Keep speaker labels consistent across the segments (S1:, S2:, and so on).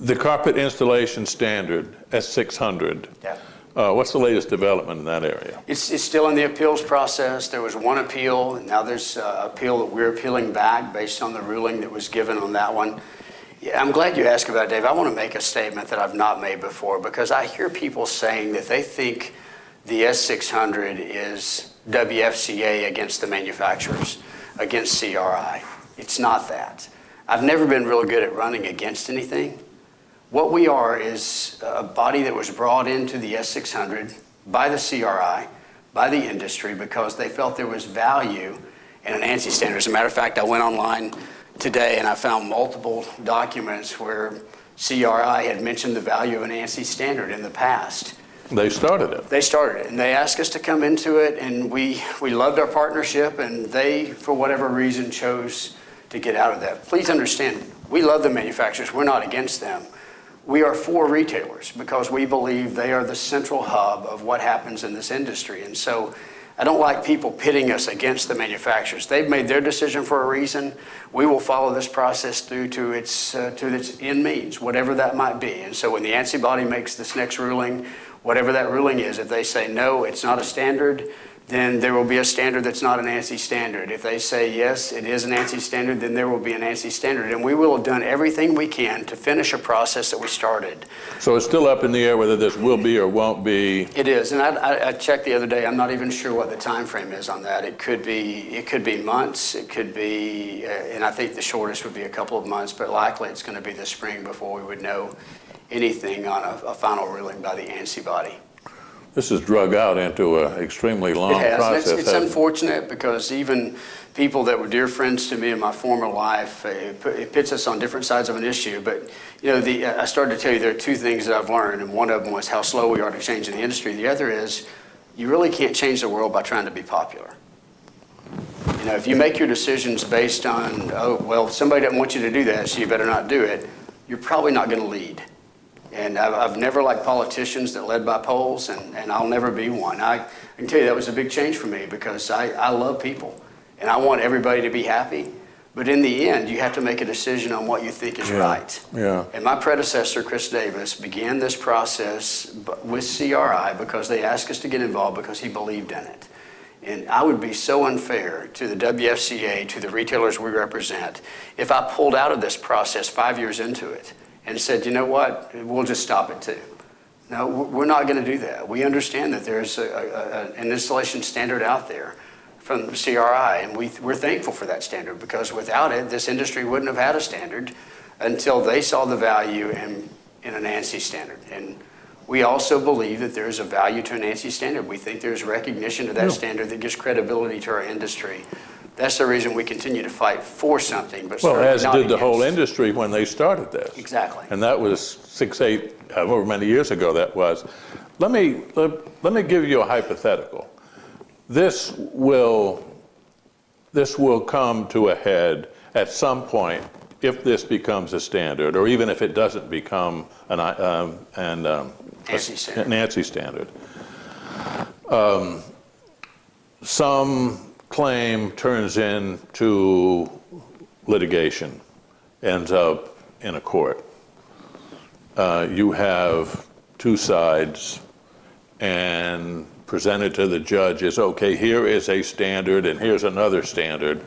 S1: The carpet installation standard, S600.
S2: Yeah.
S1: What's the latest development in that area?
S2: It's still in the appeals process. There was one appeal, and now there's an appeal that we're appealing back based on the ruling that was given on that one. Yeah, I'm glad you asked about it, Dave. I want to make a statement that I've not made before, because I hear people saying that they think the S600 is WFCA against the manufacturers, against CRI. It's not that. I've never been real good at running against anything. What we are is a body that was brought into the S600 by the CRI, by the industry, because they felt there was value in an ANSI standard. As a matter of fact, I went online today and I found multiple documents where CRI had mentioned the value of an ANSI standard in the past.
S1: They started it.
S2: They started it, and they asked us to come into it, and we loved our partnership, and they, for whatever reason, chose to get out of that. Please understand, we love the manufacturers. We're not against them. We are for retailers because we believe they are the central hub of what happens in this industry. And so I don't like people pitting us against the manufacturers. They've made their decision for a reason. We will follow this process through to its end means, whatever that might be. And so when the ANSI body makes this next ruling, whatever that ruling is, if they say, no, it's not a standard, then there will be a standard that's not an ANSI standard. If they say, yes, it is an ANSI standard, then there will be an ANSI standard. And we will have done everything we can to finish a process that we started.
S1: So it's still up in the air whether this will be or won't be?
S2: It is, and I checked the other day. I'm not even sure what the time frame is on that. It could be months. It could be, and I think the shortest would be a couple of months, but likely it's going to be this spring before we would know anything on a final ruling by the ANSI body.
S1: This is drug out into an extremely long process.
S2: It's unfortunate because even people that were dear friends to me in my former life, it puts us on different sides of an issue. But you know, I started to tell you there are two things that I've learned, and one of them was how slow we are to change in the industry. The other is you really can't change the world by trying to be popular. You know, if you make your decisions based on, oh, well, somebody doesn't want you to do that, so you better not do it, you're probably not going to lead. And I've never liked politicians that led by polls, and I'll never be one. I can tell you that was a big change for me because I love people, and I want everybody to be happy. But in the end, you have to make a decision on what you think is right.
S1: Yeah.
S2: And my predecessor, Chris Davis, began this process with CRI because they asked us to get involved because he believed in it. And I would be so unfair to the WFCA, to the retailers we represent, if I pulled out of this process 5 years into it and said, you know what, we'll just stop it too. No, we're not going to do that. We understand that there's an installation standard out there from CRI, and we're thankful for that standard because without it, this industry wouldn't have had a standard until they saw the value in an ANSI standard. And we also believe that there's a value to an ANSI standard. We think there's recognition to that standard that gives credibility to our industry. That's the reason we continue to fight for something, but
S1: well, as
S2: not
S1: did
S2: against.
S1: the whole industry when they started this.
S2: Exactly.
S1: And that was 6, 8, however many years ago that was. Let me give you a hypothetical. This will come to a head at some point if this becomes a standard, or even if it doesn't become an ANSI standard. Some claim turns into litigation, ends up in a court. You have two sides, and presented to the judge is, okay, here is a standard and here's another standard.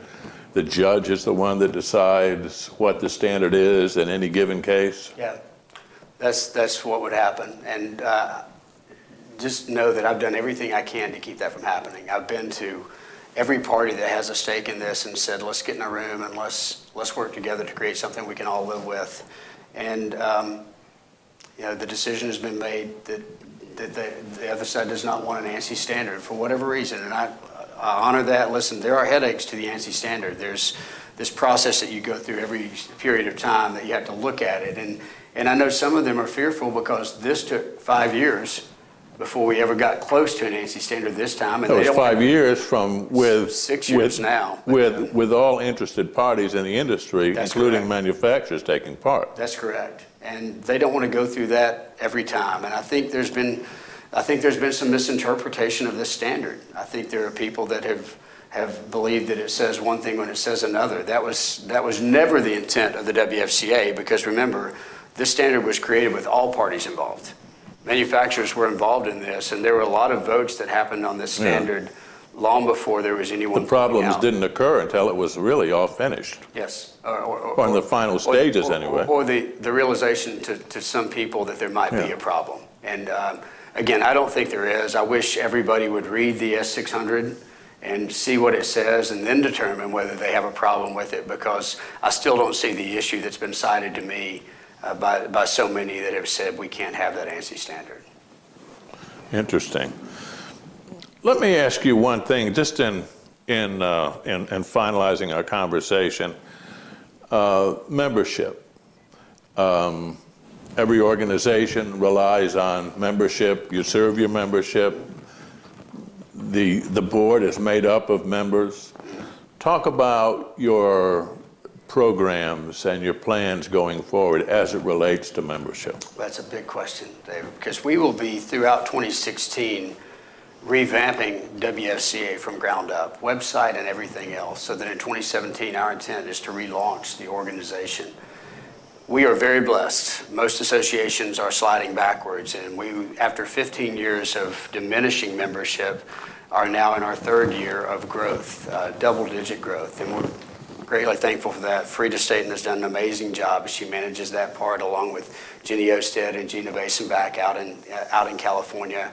S1: The judge is the one that decides what the standard is in any given case?
S2: Yeah, that's what would happen. And just know that I've done everything I can to keep that from happening. I've been to every party that has a stake in this and said, let's get in a room and let's work together to create something we can all live with. And you know, the decision has been made that the other side does not want an ANSI standard for whatever reason, and I honor that. Listen, there are headaches to the ANSI standard. There's this process that you go through every period of time that you have to look at it, and I know some of them are fearful because this took 5 years before we ever got close to an ANSI standard this time. And
S1: it was 5 years from with
S2: 6 years now.
S1: With all interested parties in the industry, including
S2: correct.
S1: Manufacturers taking part.
S2: That's correct. And they don't want to go through that every time. And I think there's been some misinterpretation of this standard. I think there are people that have believed that it says one thing when it says another. That was never the intent of the WFCA, because remember, This standard was created with all parties involved. Manufacturers were involved in this, and there were a lot of votes that happened on this standard long before there was anyone.
S1: The problems didn't occur until it was really all finished.
S2: Yes.
S1: Or in the final stages, anyway.
S2: Or the realization to some people that there might be a problem. And again, I don't think there is. I wish everybody would read the S600 and see what it says and then determine whether they have a problem with it, because I still don't see the issue that's been cited to me by so many that have said we can't have that ANSI standard.
S1: Interesting. Let me ask you one thing, just in finalizing our conversation. Membership. Every organization relies on membership. You serve your membership. The board is made up of members. Talk about your programs and your plans going forward as it relates to membership.
S2: That's a big question, David, because we will be, throughout 2016, revamping WFCA from ground up, website and everything else, so that in 2017 our intent is to relaunch the organization. We are very blessed. Most associations are sliding backwards, and we, after 15 years of diminishing membership, are now in our third year of growth, double-digit growth, and we're greatly thankful for that. Frida Staten has done an amazing job as she manages that part, along with Jenny Osted and Gina Basenbach out in California.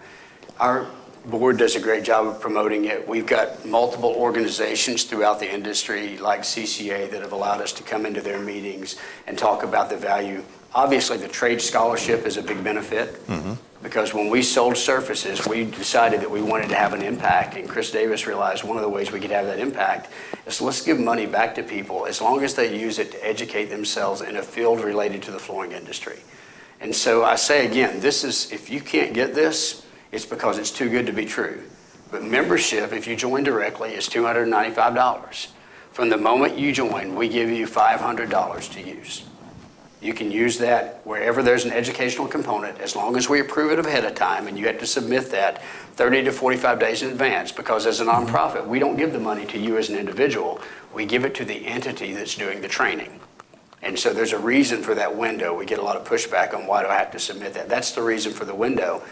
S2: Our board does a great job of promoting it. We've got multiple organizations throughout the industry, like CCA, that have allowed us to come into their meetings and talk about the value. Obviously, the trade scholarship is a big benefit, because when we sold surfaces, we decided that we wanted to have an impact, and Chris Davis realized one of the ways we could have that impact is let's give money back to people as long as they use it to educate themselves in a field related to the flooring industry. And so I say again, this is, if you can't get this, it's because it's too good to be true. But membership, if you join directly, is $295. From the moment you join, we give you $500 to use. You can use that wherever there's an educational component, as long as we approve it ahead of time, and you have to submit that 30 to 45 days in advance, because as a nonprofit, we don't give the money to you as an individual. We give it to the entity that's doing the training. And so there's a reason for that window. We get a lot of pushback on why do I have to submit that. That's the reason for the window.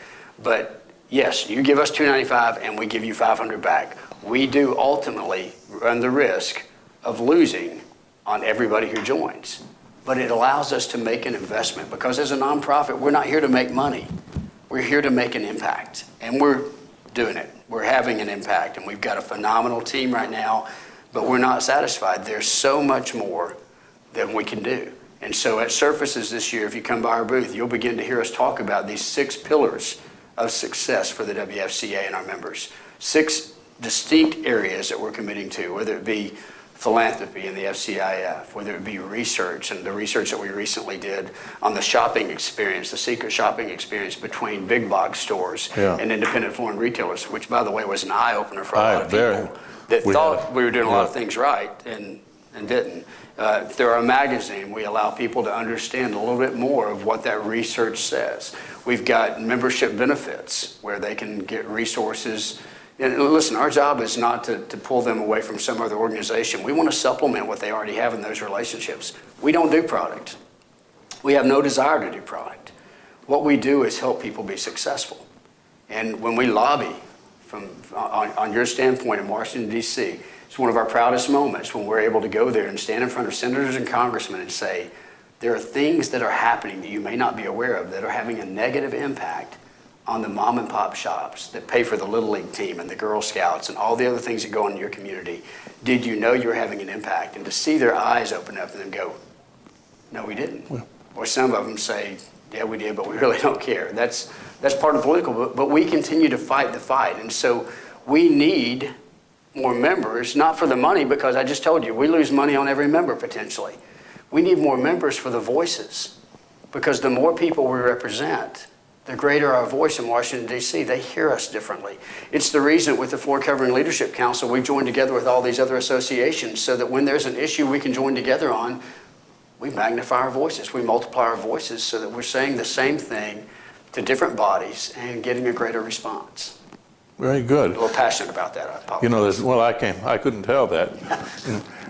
S2: But yes, you give us $295 and we give you $500 back. We do ultimately run the risk of losing on everybody who joins. But it allows us to make an investment, because as a nonprofit, we're not here to make money. We're here to make an impact, and we're doing it. We're having an impact, and we've got a phenomenal team right now, but we're not satisfied. There's so much more that we can do. And so at Surfaces this year, if you come by our booth, you'll begin to hear us talk about these 6 pillars of success for the WFCA and our members. 6 distinct areas that we're committing to, whether it be philanthropy in the FCIF, whether it be research, and the research that we recently did on the shopping experience, the secret shopping experience between big box stores and independent flooring retailers, which, by the way, was an eye-opener for a lot of people that thought we were doing a lot of things right and didn't. Through our magazine, we allow people to understand a little bit more of what that research says. We've got membership benefits where they can get resources. And listen, our job is not to pull them away from some other organization. We want to supplement what they already have in those relationships. We don't do product. We have no desire to do product. What we do is help people be successful. And when we lobby, on your standpoint in Washington, D.C., it's one of our proudest moments when we're able to go there and stand in front of senators and congressmen and say, there are things that are happening that you may not be aware of that are having a negative impact on the mom and pop shops that pay for the Little League team and the Girl Scouts and all the other things that go on in your community. Did you know you're having an impact? And to see their eyes open up and then go, no, we didn't. Yeah. Or some of them say, yeah, we did, but we really don't care. That's part of political, but we continue to fight the fight. And so we need more members, not for the money, because I just told you, we lose money on every member potentially. We need more members for the voices, because the more people we represent, the greater our voice in Washington, D.C. They hear us differently. It's the reason with the Floor Covering Leadership Council, we joined together with all these other associations so that when there's an issue we can join together on, we magnify our voices, we multiply our voices so that we're saying the same thing to different bodies and getting a greater response.
S1: Very good.
S2: A little passionate about that, I apologize.
S1: You know, well, I couldn't tell that.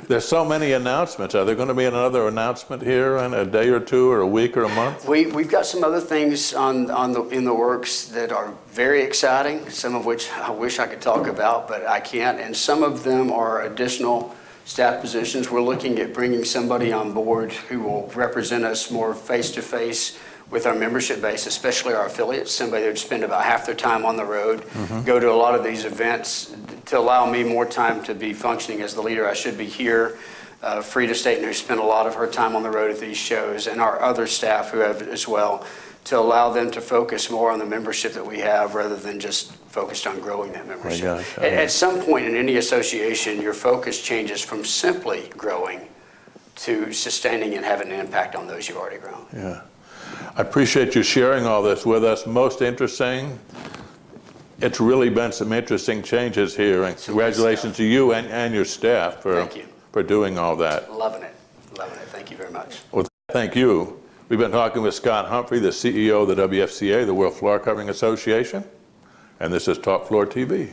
S1: There's so many announcements. Are there going to be another announcement here in a day or two or a week or a month?
S2: We've got some other things in the works that are very exciting, some of which I wish I could talk about, but I can't. And some of them are additional staff positions. We're looking at bringing somebody on board who will represent us more face-to-face with our membership base, especially our affiliates, somebody that would spend about half their time on the road, go to a lot of these events to allow me more time to be functioning as the leader I should be here. Frida Staten, who spent a lot of her time on the road at these shows, and our other staff who have as well, to allow them to focus more on the membership that we have rather than just focused on growing that membership. At some point in any association, your focus changes from simply growing to sustaining and having an impact on those you've already grown.
S1: Yeah. I appreciate you sharing all this with us. Most interesting. It's really been some interesting changes here, and congratulations to you and your staff for doing all that.
S2: Loving it. Thank you very much.
S1: Well, thank you. We've been talking with Scott Humphrey, the CEO of the WFCA, the World Floor Covering Association, and this is Top Floor TV.